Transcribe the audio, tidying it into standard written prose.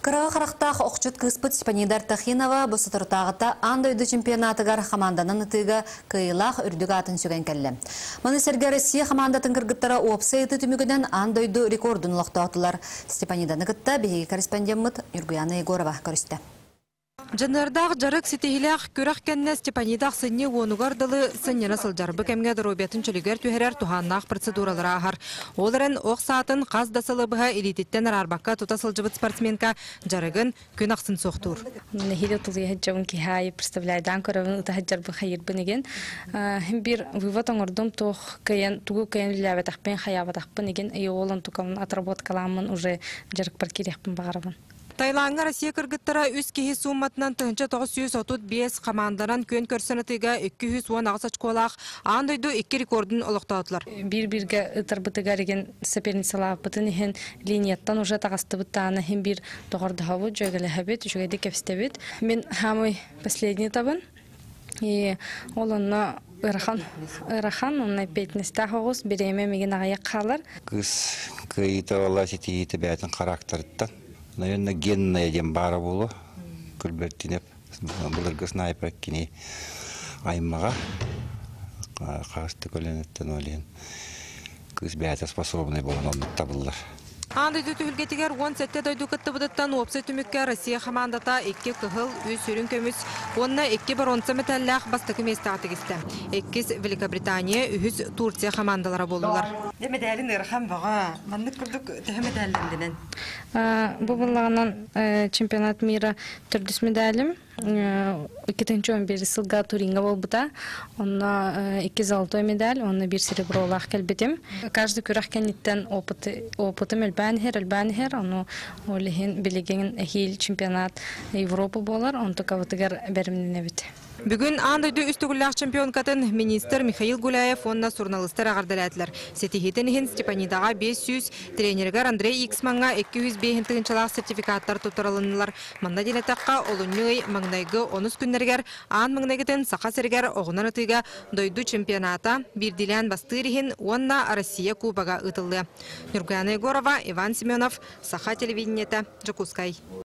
Кырага қарақтақ оқчут кыспыт Степанидар Тахинова бұсытыртағыта андойды чемпионатыгар хаманданын ытыга кыйлах үрдігі атын сөген кәлі. Маны сәрге Россия хамандатын кыргыттара опсайты түмігінен андойды рекордын лоқтаутылар. Степаниданы кытта бейгі корреспондент Юргуяна Егорова көрісті. Жаннардақ жарық сетихилях көрәк кәнне Степанидақ сынне онугардылы сыннена сылжарбы кәмге дұробетін чөлігер түйерер туханнақ процедуралар ағар. Оларын оқ саатын қаз дасылы бұға элитеттен арбаққа тута сылжыбыт спортсменка жарығын күн ақсын соқтур. Нехиле тулы хаджабын кихай представляйдан көрәвін ұта хаджарбы хайырбын еген. Бір вывод оңырдым туғы кайын ләбетақпен хаябатақпын еген. Олын тұқамын отработкаламын уже жарық бар керекпін бағарабын. Тайланға Россия кыргыттара үз кехи сумматынан тыгынча 935 командаран көн көрсөнатыга 210 ағыс очколақ андойду 2 рекордын олықтаутылар. Бір-бірге ұтарбытыға реген соперницалағы бұтын ехен линияттан уже тағасты бұттағаны хем бір тоғырды хавы жөйгілі хабет, жөйді кепстебет. Мен хамой последний табын. И олынна ырахан, онна пейтнесті ағыз береме меген ағаяқ қалар. Кыз күйті ола сетейті бәтін қарақтырыттан. Наверное, генная дем бара було, кульбертинеп, булыргы снайпер кини аймага, касты көленеттен олен, кыз бәті способный болған оны табылар. Андойду түхілгетігер 17 дойду кытты бұдыттан опсы түмікке Россия хамандата 2 кыхыл өз сүрін көміс, онына 2 баронца металлях бастықы месті атығысты. 2 Великобритания, 3 Турция хамандалары болдылар. Медалін ұрхан баға, манны күрдік түхі медалінденен? Бұл чемпионат мира түрдіс медалім. 2011 сылға туринга болбыта, онна 2 золотой медаль, онна 1 серебро олақ кәлбетім. Кажды көрәк кәнеттен опытым әлбәнігер, оны олығын білеген әхил чемпионат Европа болар, онты кавытығар бәрімден әбет. Бүгін андойду үстігілләқ чемпионкатын министр Михаил Гуляев онна журналистер ағардаләділер. Сетихетінген Степанидаға 500, тренергер Андрей Иксманға 205 тығынчалақ сертификаттар тұтыралынылар. Манда денетаққа олыннығый маңнайғы 10 күннергер, аң маңнайғытын сақа сергер оғынан ұтыға дойду чемпионата бірділән бастырығын онна Россия кубаға ұтылды. Юргуяна Егорова, Иван Семенов, Саха телевидениеті, Жакускай.